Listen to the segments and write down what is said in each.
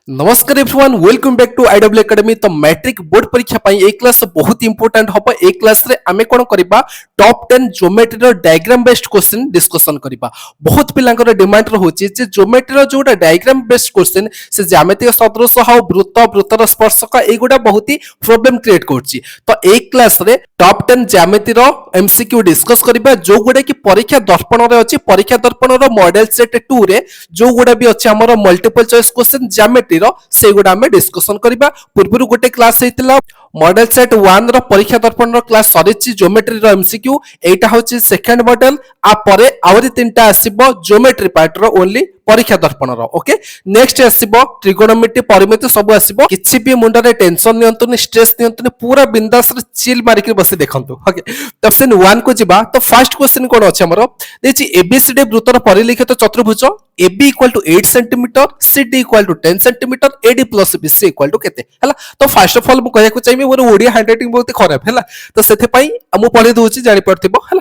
नमस्कार everyone welcome back to IW academy. तो matric board परीक्षा पाई ए क्लास बहुत इंपोर्टेंट हम ए क्लास रे आमे कोन करबा टॉप 10 ज्योमेट्री रो डायग्राम बेस्ड क्वेश्चन डिस्कशन करबा। बहुत पिलांकर डिमांड रहउची जे ज्योमेट्री रो जोटा डायग्राम बेस्ड क्वेश्चन से ज्यामितीय सदृश हाउ वृत्त वृत्तर स्पर्शक एगुडा बहुत ही प्रॉब्लम क्रिएट करची। तो ए क्लास रे टॉप 10 ज्यामिति रो एमसीक्यू डिस्कस करबा जो गुडा की परीक्षा दर्पण रे अछि। परीक्षा दर्पण रो मॉडल सेट 2 रे जो गुडा भी अछि हमर मल्टीपल चॉइस क्वेश्चन ज्यामिति से गुडा हमें डिस्कशन करबा। पूर्व गोटे क्लास हेतिला मॉडल सेट 1 रो परीक्षा दर्पण रो क्लास सरिछि ज्योमेट्री रो एमसीक्यू। एटा होछि सेकंड मॉडल आ परे आवरी तीनटा आसीबो ज्योमेट्री पार्ट रो ओनली परीक्षा दर्पण रो। ओके नेक्स्ट आसीबो ट्रिगोनोमेट्री परिमिति सब आसीबो। किछि भी मुंडा रे टेंशन नियंतुनी स्ट्रेस नियंतुनी पूरा बिंदास रे चिल मारि के बसे देखंतु। ओके तो ऑप्शन 1 को जिबा। तो फर्स्ट क्वेश्चन कोन अछि हमरो देछि एबीसीडी वृत्तर परिलिखित चतुर्भुज AB equal to 8 centimetre CD equal to 10 centimetre AD plus BC equal to केते हला। तो फर्स्ट ऑफ ऑल मु कहया को चाहिए मोर ओडिया हैंडराइटिंग बहुत खराब हला तो सेथे पई मु पढि दोछि जानि पड़थिबो हला।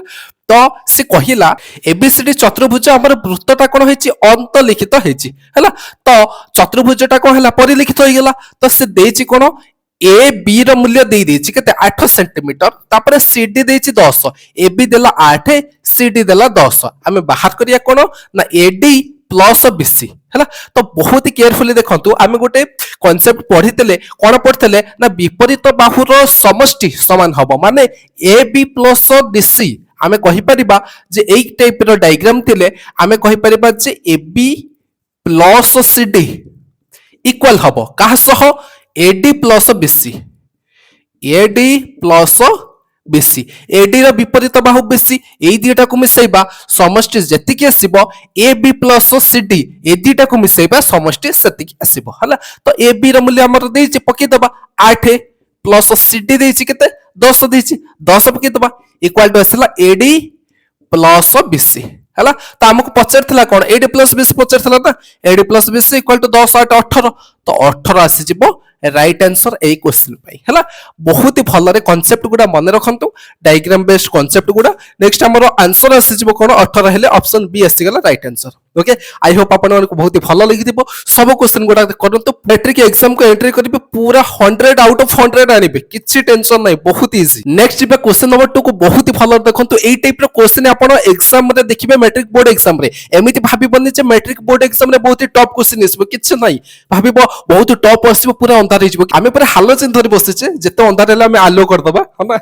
तो से कहिला एबीसीडी चतुर्भुज हमर वृत्तटा कोन होइछि अंत लिखित होइछि हला। तो चतुर्भुजटा कोन हला परिलिखित होई गेला। तो से देछि कोन ए बी रो मूल्य दे देछि केते 8 सेंटीमीटर तापर CD देछि 10 AB देला 8 CD देला 10 हमें बाहर करिया कोन ना AD प्लस BC हैला। तो बहुत ही केयरफुली देखंतु आमे गोटे कांसेप्ट पढितले कोन पढितले ना विपरीत बाहुर समष्टि समान हबो माने AB प्लस BC आमे कहि परिबा जे एक टाइप रो डायग्राम थिले आमे कहि परिबा जे AB प्लस CD इक्वल हबो काहा सह AD plus BC AD plus BC AD रो विपरीत बाहु BC एई दिटा को मिसैबा समष्टि जेतिके आसीबो AB प्लस CD ए दिटा को मिसैबा समष्टि सेतिके आसीबो हला। तो AB रो मूल्य हमर देछि पकी दबा 8 प्लस CD देछि केते 10 देछि 10 पकी दबा इक्वल टू आसला AD प्लस BC हला। तो हमको पचरथिला कोन AD प्लस BC पचरथिला ना AD plus BC equal to 10 8 18 तो 18 आसी जिवो राइट आंसर ए क्वेश्चन पाई हला। बहुत ही भल रे कांसेप्ट गुडा मन रखंतु डायग्राम बेस्ड कांसेप्ट गुडा। नेक्स्ट हमरो आंसर आसी जिवो कोन 18 हेले ऑप्शन बी आसी गेला right answer. Okay I hope आपन को बहुत ही भल लागि दिबो सब क्वेश्चन गुडा करंतु मैट्रिक एग्जाम को एंट्री करिवे पूरा 100 आउट ऑफ 100 आनिबे किछि टेंशन नै बहुत इजी। नेक्स्ट जिबे क्वेश्चन नंबर 2 को बहुत ही भल देखंतु एई टाइप रो क्वेश्चन आपन एग्जाम रे देखिबे मैट्रिक बोर्ड एग्जाम रे एमिति भाबिबनि जे मैट्रिक बोर्ड एग्जाम रे बहुत ही टॉप क्वेश्चन इसबो किछि नै भाबिबो बहुत टॉप आसीबो पूरा अंधार हिजबो आमे पूरा हालो चिन्ह धरि बसिछे जेते अंधार हेला आमे आलो कर दबा हना।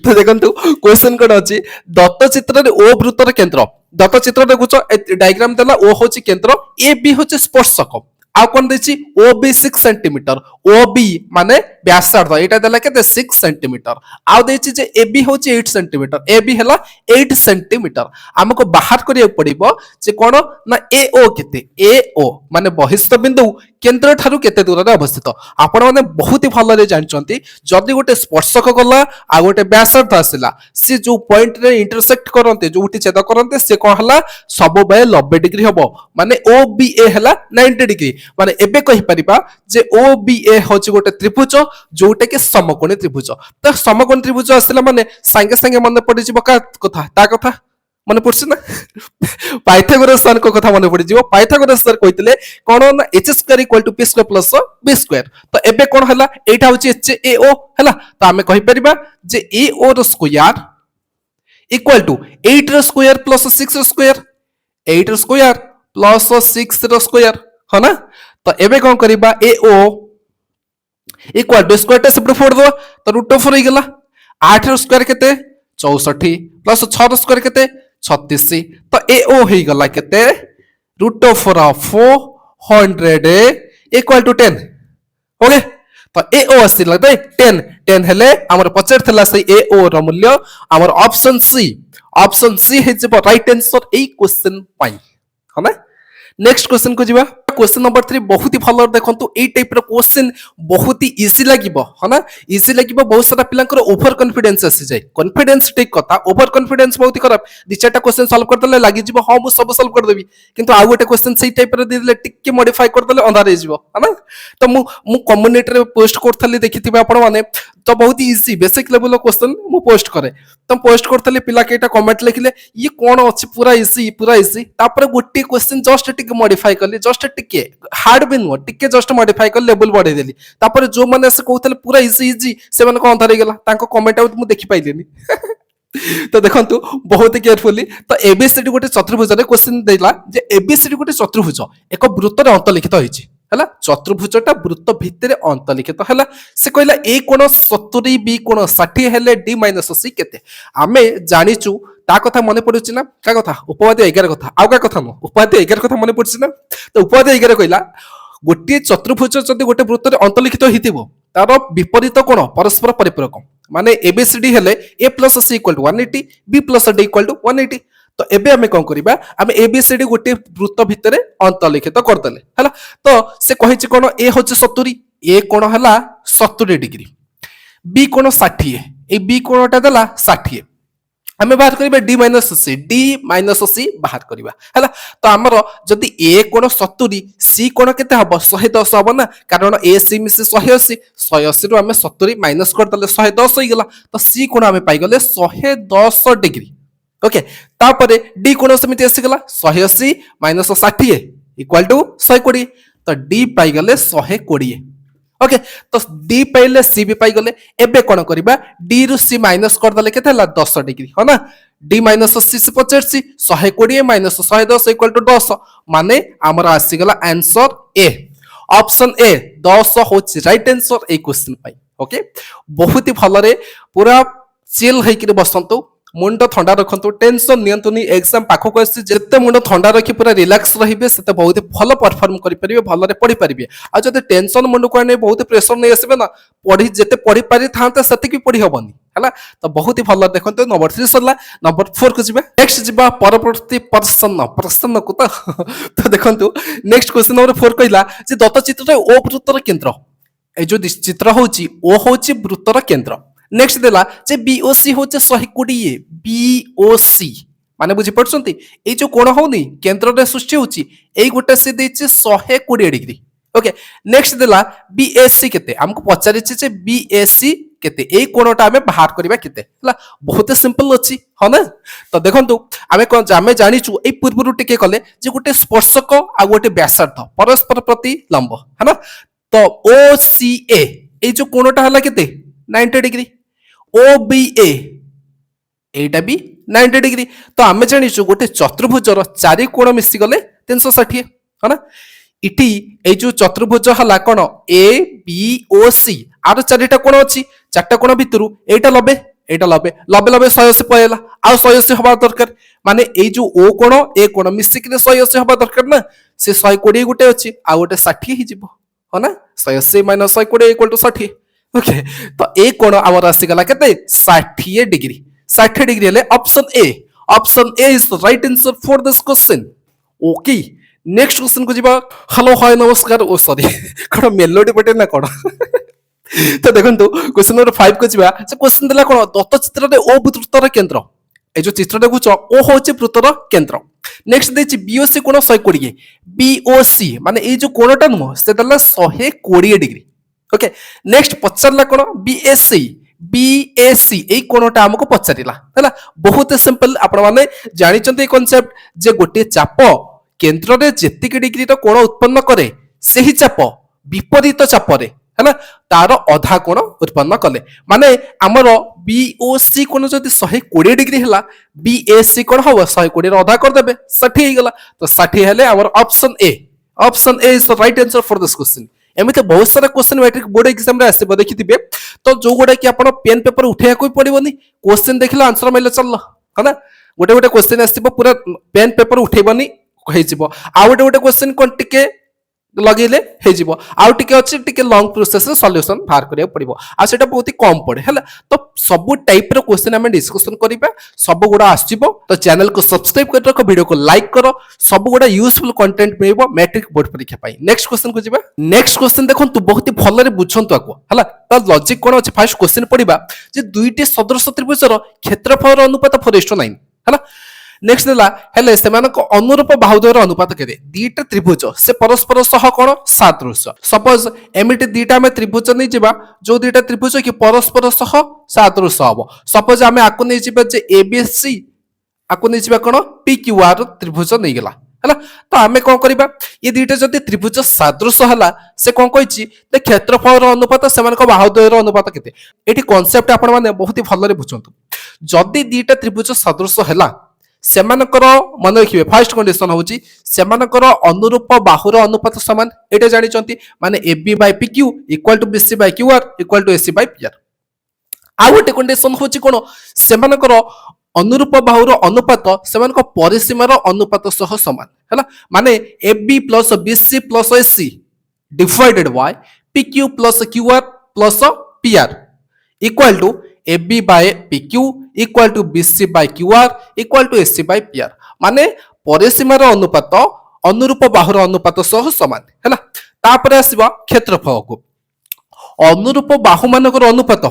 तो देखंतु क्वेश्चन कोन अछि दत्त चित्र रे ओ वृत्तर केंद्र दत्त चित्र देखुछ डायग्राम देला ओ होछि केंद्र AB होछि स्पर्शक आ कोन देछि OB 6 सेंटीमीटर OB माने व्यासार्ध एटा देला केते 6 सेंटीमीटर आ देछि जे AB होछि 8 सेंटीमीटर AB हेला 8 सेंटीमीटर हमको बाहर करिया पड़िबो जे कोन ना AO केते AO माने बहिष्ठ बिंदु केंद्र ठारू केते दूर रे अवस्थित आपण माने बहुत ही भल रे जानचंती जदी गोटे स्पर्शक गला आ गोटे व्यासार्ध आसिला से जो पॉइंट रे इंटरसेक्ट करनते जो उठी छेद करनते से कोन हला सब बे 90 डिग्री हबो माने OBA हला 90 डिग्री माने एबे कहि परिबा जे OBA होछि गोटे त्रिभुज जोटे के समकोणी त्रिभुज। तो समकोणी त्रिभुज आसिला माने संगे संगे मन पड़ि जिवो का कथा ता कथा मन पड़छ ना पाइथागोरस सर को कथा मन पड़ि जिवो। पाइथागोरस सर कहितले कोन ना h² = p² + b²। तो एबे कोन हला एटा होछि HAO हला। तो हमें कहि परिबा जे AO रो स्क्वायर इक्वल टू 8 रो स्क्वायर प्लस 6 रो स्क्वायर 8 रो स्क्वायर प्लस 6 रो स्क्वायर हो ना। तो एबे कोन करिबा AO इक्वल टू स्क्वायर टे सेपटे फोड़ दो तो √4 हो गेला 8 रो स्क्वायर केते 64 प्लस 6 रो स्क्वायर केते 36 तो AO हो गेला केते √4 ऑफ 400 इक्वल टू 10 ओके। तो AO आसिला दे 10 हेले हमर पचर थला से AO रो मूल्य हमर ऑप्शन C हे जब राइट आंसर ए क्वेश्चन पाई हो ना। नेक्स्ट क्वेश्चन को जीवा क्वेश्चन नंबर 3 बहुत ही भल देखंतु ए टाइप रो क्वेश्चन बहुत ही इजी लागिबो है ना इजी लागिबो। बहुत सारा पिलांकर ओवर कॉन्फिडेंस आसी जाय कॉन्फिडेंस ठीक कथा ओवर कॉन्फिडेंस बहुत ही खराब दि चारटा क्वेश्चन सॉल्व कर देले लागि जिवो हां मु सब सॉल्व कर देबी किंतु आ गोटे क्वेश्चन सही टाइप रो दे देले टिक के मॉडिफाई कर देले अंधार हे जिवो है ना। तो मु कम्युनिटी रे पोस्ट करथली देखिथिबे आपण माने तो बहुत इजी बेसिक लेवल क्वेश्चन मु पोस्ट करे तो पोस्ट करथले पिला केटा कमेंट लिखले ये कोन अछि पूरा इजी तापर गोटे क्वेश्चन जस्ट टिक मॉडिफाई करली जस्ट टिके हार्ड भी नुह टिके जस्ट मॉडिफाई कर लेवल बढ़े देली तापर जो माने से कहउतले पूरा इजी इजी से माने कोन धरि गेला तांको कमेंट आउट मु देखि पाइलेनी तो देखंतु बहुत केयरफुली तो एबीसीडी गोटे चतुर्भुज रे क्वेश्चन देला जे एबीसीडी गोटे चतुर्भुज एक वृत्त रे अंतलिखित होइछि हला चतुर्भुजटा वृत्त भितर अंतलिखित हला से कहला ए कोण 70 बी कोण 60 हेले डी माइनस सी केते आमे जानिचु ता कथा मने पडुछि ना का कथा उपवाद्य 11 कथा आउ का कथा न उपवाद्य 11 कथा मने पडुछि ना तो उपवाद्य 11 कहला गोटे चतुर्भुज जदि गोटे वृत्त रे अंतलिखित हिथिबो तार विपरीत कोण परस्पर परिपूरक माने एबीसीडी हेले A plus C equal to 180 B plus D equal to 180 तो एबे हमें कौन करिबा हमें एबीसीडी गोटे वृत्त भितरे अंतलिखित करदेले हला तो से कहिछि कोन ए होछि 70 ए कोन हला 70 डिग्री बी कोन 60 ए बी कोनटा देला 60 हमें बाहर करिबा डी माइनस सी बाहर करिबा हला तो हमर जदि ए कोन 70 सी कोन केते हबो 110 हबो ना कारण ए सी मिसे 180 180 रु हमें 70 माइनस कर देले 110 होई गेला तो सी कोन हमें पाई गेले 110 डिग्री ओके तापरे डी कोन समिति आसी गेला 180 माइनस 60 इक्वल टू 120 तो डी पाई गेले 120 ओके तो डी पाइले सी भी पाई गले एबे कोन करिबा डी रु सी माइनस कर दले केते हला 10 डिग्री हो ना डी माइनस सी से 85 120 माइनस 110 इक्वल टू 10 माने हमर आसी गेला आंसर ए ऑप्शन ए 10 होछि राइट आंसर ए क्वेश्चन पाई ओके बहुत ही भलरे पूरा चिल हेकि बसंतु मुंड ठंडा रखंतु टेंशन नियंतुनी एग्जाम पाखक आसी जेते मुंड ठंडा रखि पूरा रिलैक्स रहिबे सेते बहुत भलो परफॉर्म करि परिबे भलरे पढि परिबे आ जते टेंशन मुंड को नै बहुत प्रेशर नै आसीबे ना पढि जेते पढि पारि थांते सेते कि पढि हबनी हला तो बहुत ही भलो देखंतु नंबर 3 सरला नंबर 4 को जिबा नेक्स्ट जिबा परवर्ती प्रश्न को तो देखंतु नेक्स्ट क्वेश्चन नंबर 4 कहला जे दत्त चित्र रे ओ वृत्तर केंद्र ए जो चित्र होची ओ होची वृत्तर केंद्र नेक्स्ट देला जे बीओसी होचे 120 बीओसी माने बुझी पड़छंती ए जो कोण होनी केंद्र रे सृष्टि होची एई गोटे से देछि 120 डिग्री ओके नेक्स्ट देला बीएसी केते हमको पचारि छि जे बीएसी केते एई कोणटा हमें बाहर करबा केते हला बहुत सिंपल अछि ह ना तो देखंतु हमें कोन जामे जानिचु एई पूर्वरु टिके कले जे गोटे स्पर्शक आ गोटे व्यासार्ध परस्पर प्रति लंब है ना तो ओसीए एई जो कोणटा हला केते 90 डिग्री OBA एटा भी 90 डिग्री तो आमे जानिछु गोटे चतुर्भुजर चारि कोण मिसी गले 360 है ना इटी ए जो चतुर्भुज हला कोन ए बी ओ सी आरो चारिटा कोण अछि चारटा कोण भितरु एटा 90 एटा 90 90 90 180 पयला आ 180 हबा दरकार माने ए जो ओ कोण ए कोण मिसी के 180 हबा दरकार ना से 120 गोटे अछि आ गोटे 60 हि जिवो हो ना 180 - 120 = 60 ओके तो ए कोण आवर आसी गला केते 60 डिग्री 60 डिग्री ले option A is the right answer for this question okay next question को जिबा हेलो हाय नमस्कार ओ सॉरी कोन मेलोडी बटे ना कोन तो देखंतु क्वेश्चन नंबर 5 को जिबा से क्वेश्चन देला कोन दत्त चित्र रे ओ वृत्तर केंद्र ए जो चित्र देखुछ ओ होचे वृत्तर केंद्र नेक्स्ट देछि बीओसी कोन 120 बीओसी माने ए जो कोणटा न से देला 120 डिग्री ओके नेक्स्ट पचारला कोन बीएसी ए कोणटा हमको पचारिला हैला बहुत सिंपल आपण माने जानि चंते कांसेप्ट जे गोटे चाप केंद्र रे जेतिक डिग्री रो कोण उत्पन्न करे सेही चाप विपरीत चाप रे हैला तार आधा कोण उत्पन्न कले माने हमर बीओसी कोण जदी 120 डिग्री हला बीएसी कोण हो 120 रो आधा कर देबे 60 हे गेला तो 60 हेले हमर option A is the right answer for this question एमिते बहुत सारा क्वेश्चन मैट्रिक बोर्ड एग्जाम रे आसे देखिथिबे तो जो गोडा कि आपण पेन पेपर उठेया कोइ पड़िबोनी क्वेश्चन देखिला आंसर मिले चललो हना गोटे गोटे क्वेश्चन आसीबो पूरा पेन पेपर उठेबनी होई जिवो आ गोटे गोटे क्वेश्चन कोन टिके लगेले हे जिवो आ टिके अछि टिके लॉन्ग प्रोसेस रे सॉल्यूशन बाहर करिया पड़िबो आ सेटा बहुत ही कम पड़े हला तो सब टाइप रो क्वेश्चन हम डिस्कशन करिबा सब गुडा आसीबो तो चैनल को सब्सक्राइब कर रखो वीडियो को लाइक करो सब गुडा यूजफुल कंटेंट मिलबो मैट्रिक बोर्ड परीक्षा पाई नेक्स्ट क्वेश्चन को जिबा नेक्स्ट क्वेश्चन देखो तू बहुत ही भलरे बुझंतु आको हला तो लॉजिक कोन अछि फर्स्ट क्वेश्चन पडिबा जे दुईटी सदृश त्रिभुजर क्षेत्रफल अनुपात 4:9 हला नेक्स्ट देला हेले सेमानक अनुरूप बाहुद्वयर अनुपात केते दीटा त्रिभुज से परस्पर सह कोन सादृश्य सपोज एमिति दीटा में त्रिभुज नै जिबा जो दीटा त्रिभुज कि परस्पर सह सादृश्य हबो सपोज हमें आको नै जिबा जे एबीसी आको नै जिबा कोन पीक्यूआर त्रिभुज नै गेला है तो आम कौन करवा ये दुईटा जब त्रिभुज सदृश है से कौन कही क्षेत्रफल अनुपात से बाहुद्वयर अनुपात के कनसेप्ट आप बहुत ही भलि बुझंतु जदि दुईटा त्रिभुज सदृश है सेमानकर मन रखिए फर्स्ट कंडीशन होची सेमानकर अनुरूप बाहुर अनुपात समान एटा जानिचंती माने AB by PQ equal to BC by QR equal to AC by PR आ गोटे कंडीशन होची कोन सेमानकर अनुरूप बाहुर अनुपात सेमानक परिसीमार अनुपात सह समान हैला माने AB plus BC plus AC divided by PQ plus QR plus PR equal to AB by PQ equal to BC by QR equal to AC by PR माने परिसीमार अनुपात अनुरूप बाहुर अनुपात सह समान हैला तापर आसीबा क्षेत्रफल को अनुरूप बाहु मानकर अनुपात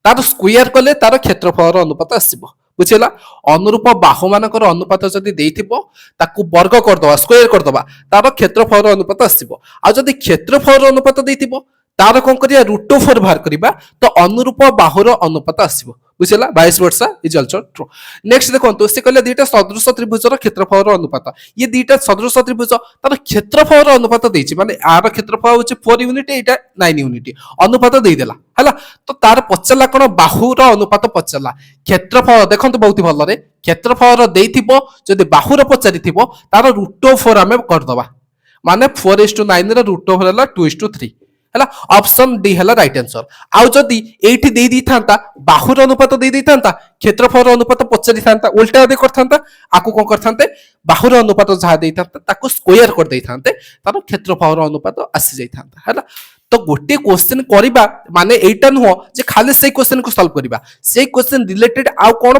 तार स्क्वायर कले तार क्षेत्रफल अनुपात आसीबो बुझिला अनुरूप बाहु मानकर अनुपात जदि देइथिबो ताकू वर्ग कर दबा स्क्वायर कर दबा तार क्षेत्रफल अनुपात आसीबो आ जदि क्षेत्रफल अनुपात देइथिबो तार कोन करिया √4 बाहर करिबा तो अनुरूप बाहुर अनुपात आसीबो बुझिला 22 वर्षा इज आल्सो ट्रू नेक्स्ट देखंतु से कहले दुईटा सदृश त्रिभुजर क्षेत्रफल अनुपात ये दुईटा सदृश त्रिभुज तार क्षेत्रफल अनुपात देछि माने आर क्षेत्रफल होछि 4 यूनिट एटा 9 यूनिट अनुपात देइ देला हला तो तार पचला कोन बाहुर अनुपात पचला क्षेत्रफल देखंतु बहुत भल रे क्षेत्रफल देइथिबो जदि बाहुर पचारिथिबो तार √4 हमें कर दबा माने 4:9 रे √4 हला 2:3 है ऑप्शन डी है राइट आंसर आउ जदि एठी दे दी थांता बाहुर अनुपात दे दी थांता क्षेत्रफल अनुपात पचारि थांता उल्टा दे करथांता आकु कोन करथांते बाहुर अनुपात जहा दे थांता ताकु स्क्वायर कर दे थांते तार क्षेत्रफल अनुपात आसी जाई थांता हैला तो गोटे क्वेश्चन करिबा माने एटा नुह जे खाली से क्वेश्चन को सॉल्व करिबा से क्वेश्चन रिलेटेड आउ कोन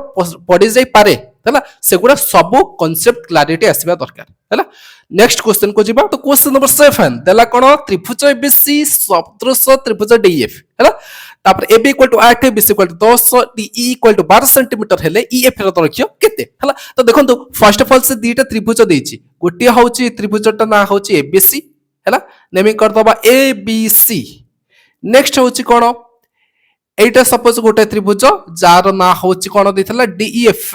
पड़ी जाई पारे हैला सेगुडा सब कांसेप्ट क्लैरिटी आसीबा दरकार हैला नेक्स्ट क्वेश्चन को जीवा तो क्वेश्चन नंबर 7 देला कोन त्रिभुज ABC सदृश त्रिभुज DEF हैला तापर AB equal to 8 BC equal to 10 DE equal to 12 centimetre हेले EF रो दरख्य केते हैला तो देखंतु फर्स्ट ऑफ ऑल से दीटा त्रिभुज देछि गोटिया होछि त्रिभुजटा ना होछि ABC हैला नेमिंग कर दबा ABC नेक्स्ट होछि कोन एटा सपोज गोटे त्रिभुज जार ना होछि कोन दिथला DEF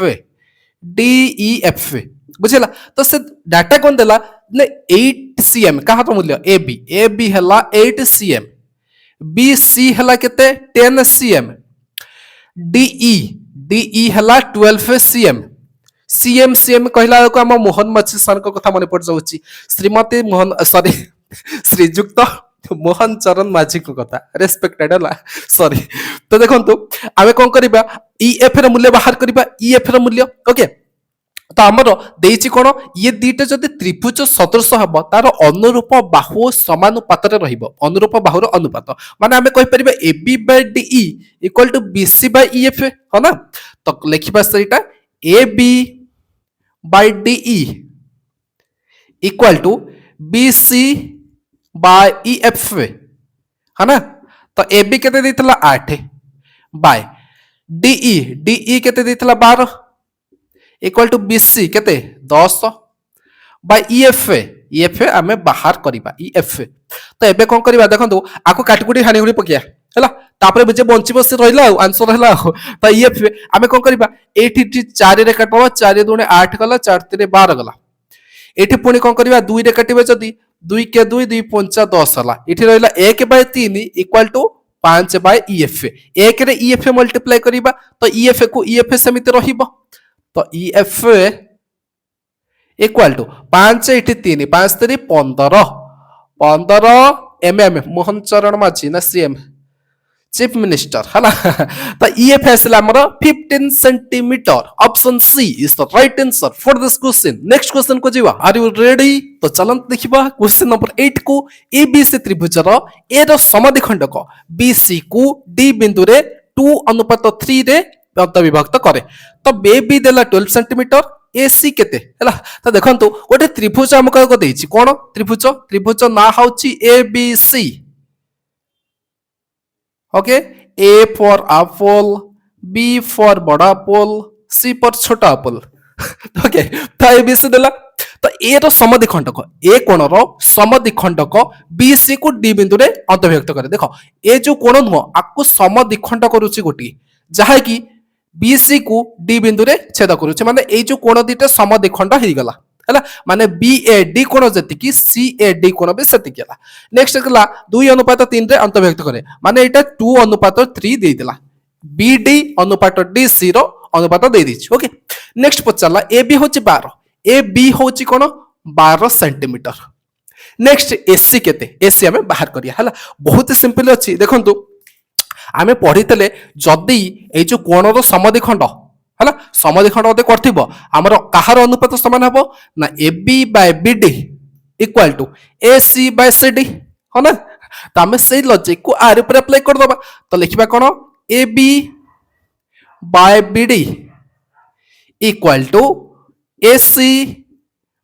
बुझिला तो से डाटा कोन देला ने 8 cm कहा तो मूल्य AB हला 8 cm BC हला केते 10 cm DE हला 12 cm कहला को हम मोहन मच्छी सर को कथा मने पड़ जाउची श्रीमती मोहन सॉरी श्रीजुक्त मोहन चरण माझी को कथा रेस्पेक्टेड हला सॉरी तो देखंतु आमे कोन करबा EF रे मूल्य बाहर करबा EF रे मूल्य ओके तो आमर देइछि कोन ये दीटा जदि त्रिभुज सदृश हबो तार अनुरूप बाहु समानुपात रे रहइबो अनुरूप बाहुर अनुपात माने आमे कहि परिबा AB by DE equal to BC by EF हो ना तो लिखिबा सेटा AB by DE equal to BC by EF है ना तो AB केते देइतला 8 बाय DE केते देइतला 12 इक्वल टू BC केते 10 बाय EF आमे बाहर करिबा EF तो एबे कोन करिबा देखंतु आको काटकुटी हानि हुनी पकिया हैला तापरे जे बंचिबो से रहिला आंसर हैला तो EF आमे कोन करिबा एठी 4 रे काटबा 4 दूने 8 गला 4 3 12 गला एठी पुनी कोन करिबा 2 रे काटिबे जदी 2 के 2 2 5 10 हला एठी रहिला 1 by 3 equal to 5 by EF 1 रे EF मल्टीप्लाई करिबा तो EF को EF समिति रहिबो तो EF इक्वल टू 5 एठी 3 5 3 15 MM मोहन चरण माझी ना CM चीफ मिनिस्टर हला तो EF आसला हमर 15 centimetre option C is the right answer for this question next question को जीवा आर यू रेडी तो चलन देखिबा क्वेश्चन नंबर 8 को ABC त्रिभुजर A रो समद्विखंडक BC को D बिंदु रे 2:3 रे विभक्त करे तो AB देला 12 सेंटीमीटर AC केते हला तो देखंतु गोटे त्रिभुज हमका को देछि कोन त्रिभुज ना होछि ABC okay A for Apple B for बड़ा एप्पल C फॉर छोटा एप्पल ओके तो ABC देला तो A रो समद्विखंडक A कोण रो समद्विखंडक BC को D बिंदु रे अंतर्भुक्त करे देखो ए जो कोण नुह आकु समद्विखंडक करूछि गोटी जहा कि BC को D बिंदु रे छेद करूछि माने ए जो कोण दिटा समद्विखंड हेइ गला है माने BAD कोण जति CAD कोण भी सेतिक है। नेक्स्ट गला 2:3 रे अंतर्भुक्त करे माने एटा 2:3 दे दिला BD अनुपात DC रो अनुपात दे दिछि। ओके नेक्स्ट पचारला AB होची 12 AB होची कोण 12 सेंटीमीटर। नेक्स्ट AC केते AC हमें बाहर करिया हला बहुत सिंपल अछि। देखंतु आमे पढितले जदी ए जो कोणर समद्विखंड हला समद्विखंड ओते करथिबो हमर काहार अनुपात समान हबो ना AB by BD equal to AC by CD हो ना। तो आमे सेही लॉजिक को आर ऊपर अप्लाई कर दबा तो लिखिबा कोन AB by BD equal to AC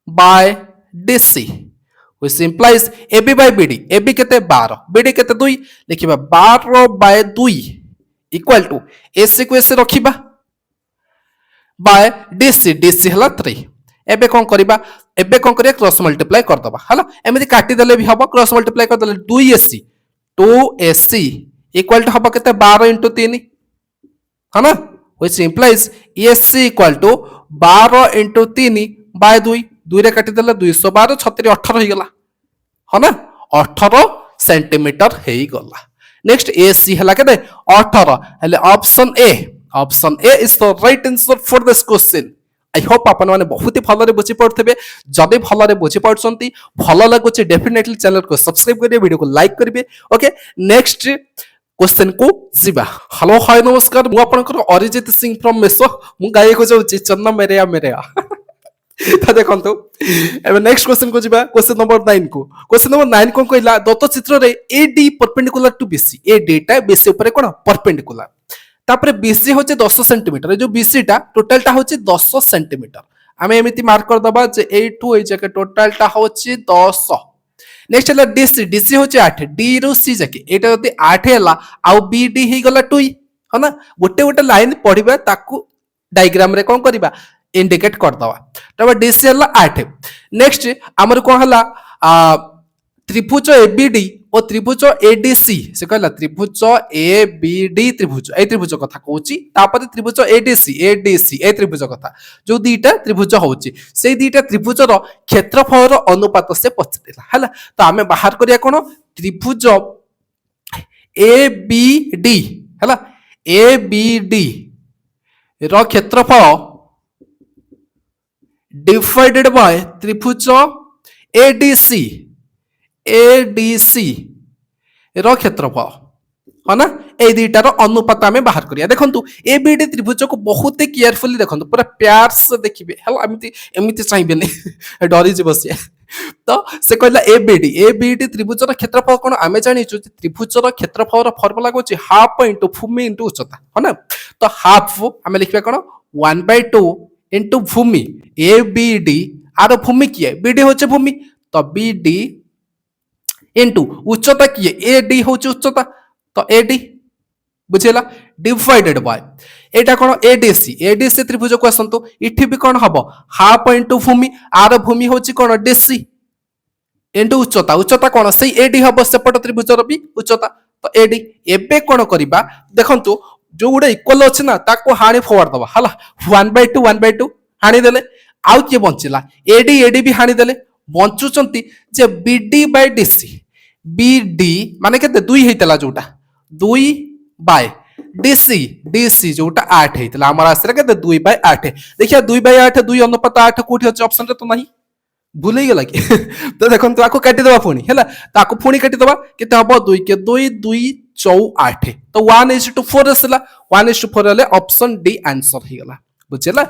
by DC which implies AB by BD AB केते 12 BD केते 2 लिखिबा 12 बाय 2 इक्वल टू AC को AC रखिबा बाय DC DC हला 3 एबे कोन करिबा एबे कोन करिया क्रॉस मल्टीप्लाई कर दबा हला एमिति काटी देले भी हबो क्रॉस मल्टीप्लाई कर देले 2AC 2AC इक्वल टू हबो केते 12 * 3 है ना which implies AC equal to 12 * 3 by 2 2 रे काटी देले 212 36 18 हो गला है ना 18 सेंटीमीटर हे गला। नेक्स्ट AC हला केते 18 हले option A is the right answer for this question. I hope आपन माने बहुत ही भलो रे बुझी पड़थबे जदि भलो रे बुझी पड़छंती भलो लागुची डेफिनेटली चैनल को सब्सक्राइब करिवे वीडियो को लाइक करिवे। ओके नेक्स्ट क्वेश्चन को जीवा। हेलो हाय नमस्कार मु आपनकर अरिजित सिंह फ्रॉम मेसो मु गाय को जाउची चन्ना मेरेया तो देखंतु एबे नेक्स्ट क्वेश्चन को जीवा क्वेश्चन नंबर 9 को। क्वेश्चन नंबर 9 को कहला दत्त चित्र रे AD perpendicular to BC AD टा BC ऊपर कोन परपेंडिकुलर तापरे BC होचे 10 सेंटीमीटर ए जो BC टा टोटल टा होचे 10 सेंटीमीटर आमे एमिति मार्क कर दबा जे A2 ए जके टोटल टा होचे 10। नेक्स्ट हला DC DC होचे 8 D रो C जके एटा जति 8 हला आ BD हे गला 2 है ना गोटे गोटे लाइन पढिबा ताकू डायग्राम रे कोन करबा इंडिकेट कर दवा तबे DC हला 8। नेक्स्ट हमर कोन हला त्रिभुज ABD और त्रिभुज ADC से कहला त्रिभुज ABD त्रिभुज ए त्रिभुज कथा कहूची तापर त्रिभुज ADC ए त्रिभुज कथा जो दीटा त्रिभुज होची से दीटा त्रिभुज रो क्षेत्रफल रो अनुपात से पचदेला हला तो हमें बाहर करिया कोन त्रिभुज ABD हला ABD रो क्षेत्रफल डिवाइडेड बाय त्रिभुज ADC रो क्षेत्रफल है ना ए दुईटार अनुपात आमे बाहर करिया। देखंतु ABD त्रिभुज को बहुत केयरफुली देखंतु पूरा प्यार से देखिबे हेलो एमिति एमिति चाहिबेनी डरी जे बसिया तो से कहला ABD त्रिभुजर क्षेत्रफल कोन आमे जानि छु त्रिभुजर क्षेत्रफल फॉर्मूला कोछि हाफ इनटू भूमि इनटू उच्चता है ना तो हाफ आमे लिखबा कोन 1/2 इनटू भूमि ABD आरो भूमि किए BD होचे भूमि तो BD इनटू उच्चता किए AD होचे उच्चता तो AD बुझेला divided by Etah cone ADC त्रिभुज को असंतु इठी भी कोन हबो हाफ इनटू भूमि आरो भूमि होची कोन DC इनटू उच्चता कोन सही AD हबो सेपट त्रिभुजर भी उच्चता तो AD एबे कोन करिबा देखंतु जो गुडे इक्वल अछि ना ताको हानि फॉरवर्ड दबा हला 1/2 हानि देले आउ के बंचिला AD भी हानि देले बंचुचंती जे BD बाय DC BD माने केते 2 हेतला जोटा 2 बाय DC जोटा 8 हेतला हमर आसरे केते 2/8 देखिया 2/8 2 अनुपात 8 कोठी अछि ऑप्शन रे तो नाही भूलै गेला कि तो देखन तो आको काटी दबा पुनी हैला ताको पुनी काटी दबा केते हबो 2 के 2 2 4 8 तो 1:4 असला 1:4 ले ऑप्शन डी आंसर ही गला बुझला।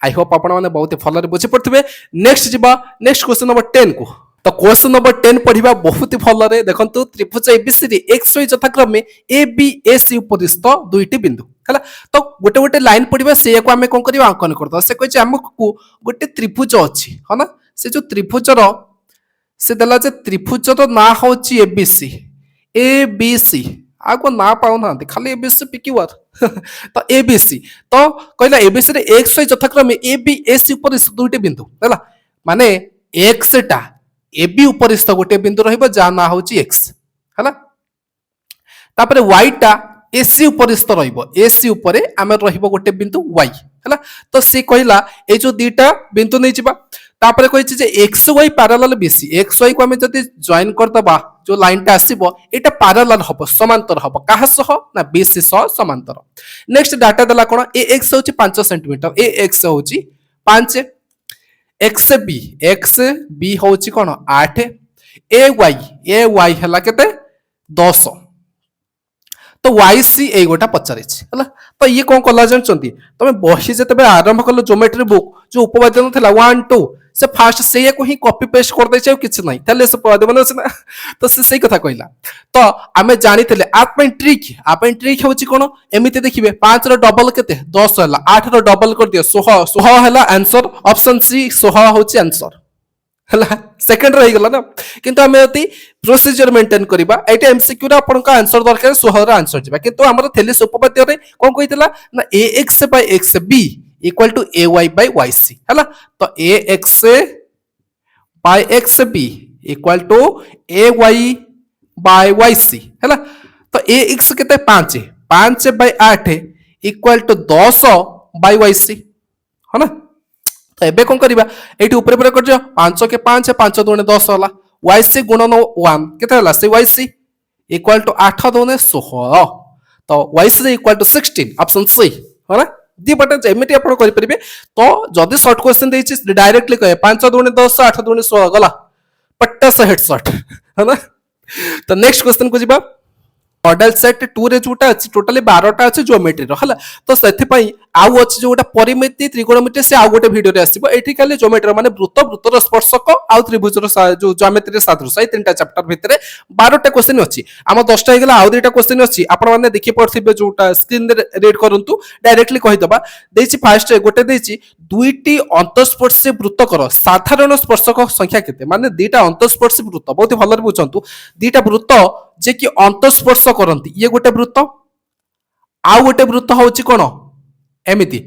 आई होप आपण माने बहुत फॉलो रे बुझि पड़थबे। नेक्स्ट जिबा नेक्स्ट क्वेश्चन नंबर 10 को। तो क्वेश्चन नंबर 10 पढ़िबा बहुत ही फॉलो रे देखंतु त्रिभुज ABC रे XY यथाक्रमे ABAC उपरिस्थ दुईटी बिंदु हैला तो गोटे गोटे लाइन पढ़िबा से को हमें कोन करबा अंकन करदो से कहै छै हमकु गोटे त्रिभुज अछि है ना से जो त्रिभुजर से देला जे त्रिभुजर ना होछि ABC आगो ना पाउ ना खाली ABC पिक्यूआर तो ABC तो कहला ABC रे XY यथाक्रमे ABAC उपरिस्थ दुईटी बिंदु हैला माने X टा AB उपरिस्थ गोटे बिंदु रहिबो जा ना होछि X हैला तापरे Y टा AC उपरिस्थ रहिबो AC उपरे आमे रहिबो गोटे बिंदु Y हैला तो से कहला ए जो दीटा बिंदु नै जिबा तापर कहिछि जे X Y parallel BC X Y को हमें जदि जॉइन कर दबा जो लाइन टा आसीबो एटा पैरेलल हबो समांतर हबो काहा सह ना बीसी सह समांतर। नेक्स्ट डाटा देला कोन ए एक्स होछि 5 सेंटीमीटर ए एक्स होछि 5 एक्स बी होछि कोन 8 ए वाई हला केते 10 तो वाई सी ए गोटा पचारिछि हला तो ये कोन कला जानचंती तमे बही जेतबे आरंभ कलो ज्योमेट्री बुक जो उपवाद्य थला 1 2 से फास्ट से को ही कॉपी पेस्ट कर दै छै किछ नै तले से पद मन ना तो से सही कथा कहला तो आमे जानि थले आप ट्रिक होछि कोन एमिते देखिबे 5 रो डबल केते 10 हला 8 रो डबल कर दियो 16 हला आंसर ऑप्शन सी 16 होछि आंसर हला सेकंड रही गला ना किंतु हमें अति प्रोसीजर मेंटेन करबा एटा एमसीक्यू रा आपन का आंसर दरकार 16 रा आंसर जिबा किंतु हमर थेलिस उपपाद्य रे कोन कहितला ना ax by xb equal to ay by yc हला तो ax by xb equal to ay by yc हला तो ax केते 5 by 8 equal to 10 by yc हला तो एबे कोन करबा एठी ऊपर ऊपर कर दियो 5 के 5 5 दूने 10 होला yc गुणन 1 केते होला से yc इक्वल टू 8 दूने 16 तो yc equal to 16 option C होला दी बटन एमिति आपण करि परिबे तो जदी शॉर्ट क्वेश्चन देछि डायरेक्टली कहे 5 दूने 10 8 दूने 16 गला पट्टा से हेडशॉट है ना। तो नेक्स्ट क्वेश्चन को जिबा मॉडल सेट 2 रे जोटा अछि टोटली 12 टा अछि ज्योमेट्री रो हला तो सेथि पई आउ अछि जोटा परिमिति त्रिकोणमिति से आउ गोटे वीडियो रे आसीबो एठी खाली ज्योमेट्री माने वृत्तर स्पर्शक आउ त्रिभुज रो जो ज्योमेट्री सादृश्य ए तीनटा चैप्टर भितरे 12 टा क्वेश्चन अछि आम 10 टा हेगला आउ दुटा क्वेश्चन अछि आपण माने देखि पड़थिबे जोटा स्क्रीन रे रीड करंतु डायरेक्टली कहि दबा देछि फर्स्ट गोटे देछि दुईटी अंतस्पर्शी वृत्त कर साधारण स्पर्शक संख्या केते माने दुईटा अंतस्पर्शी वृत्त बहुत भलो रे बुझंतु दुईटा वृत्त जे कि अंतस्पर्श करंती ये गोटे वृत्त आउ गोटे वृत्त होछि कोन एमिति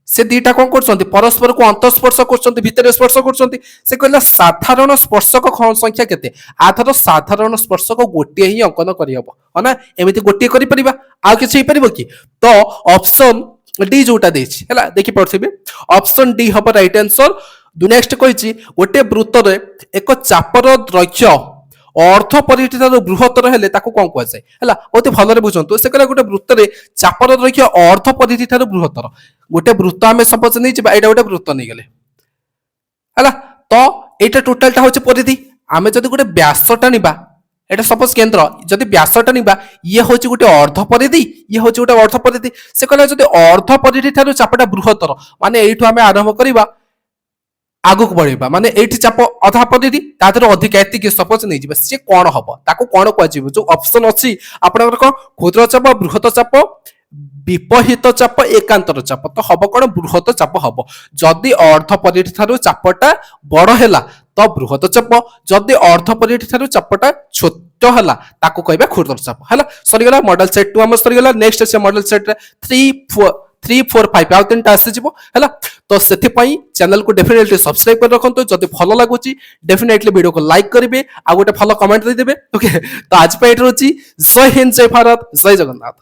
से दीटा कोन करछंती परस्पर को अंतस्पर्श करछंती भितर स्पर्श करछंती से कहला साधारण स्पर्शक संख्या केते आथर साधारण स्पर्शक गोटे ही अंकन करि हबो हना एमिति गोटे करि परिबा आ किछ हे परिबो कि तो ऑप्शन डी जोटा देछि हला देखि पड़थिबे ऑप्शन डी हबो राइट आंसर। दु नेक्स्ट कहिछि गोटे वृत्त रे एक चापर दैर्घ्य अर्थ परिधि ठाରୁ बृहत्तर हेले ताको कोन कहै छै हला ओते भलो रे बुझंतु से कहला गोटे वृत्त रे चापर दैर्घ्य अर्थ परिधि ठाରୁ बृहत्तर गोटे वृत्त हमें सपोज नै जेबा एटा गोटे वृत्त नै गेले हला तो एटा टोटल टा होचे परिधि हमें जदी गोटे व्यासटा निबा एटा सपोज केंद्र जदी व्यासटा निबा ये होचे गोटे अर्ध परिधि ये होचे गोटे अर्ध परिधि से कहला जदी अर्ध परिधि ठाରୁ चापटा बृहत्तर माने एठु हमें आरंभ करिबा आगु को बढ़ेबा माने एठी चाप अधा परिधि तादर अधिक एति सपोज नै जिबा से कोन हबो ताको कोन को जिवो जो ऑप्शन अछि आपनकर को क्षुद्र चाप बृहत चाप विपहित चाप एकांतर चाप तो हबो कोन बृहत चाप हबो जदी अर्ध परिधि थारु चापटा बड़ हैला तो बृहत चाप जदी अर्ध परिधि थारु चापटा छोट हैला ताको कहबा क्षुद्र चाप हैला सरी गेला मॉडल सेट 2 हम सरी गेला नेक्स्ट अछि मॉडल सेट 3 4 5 आउ तीन टा आसी जिवो हैला तो सेति पई चैनल को डेफिनेटली सब्सक्राइब कर रखंतो जदी भलो लागुची डेफिनेटली वीडियो को लाइक करिवे आ गोटे फॉलो कमेंट दे देबे ओके तो आज पे एट रहउची जय हिंद जय भारत जय जगन्नाथ।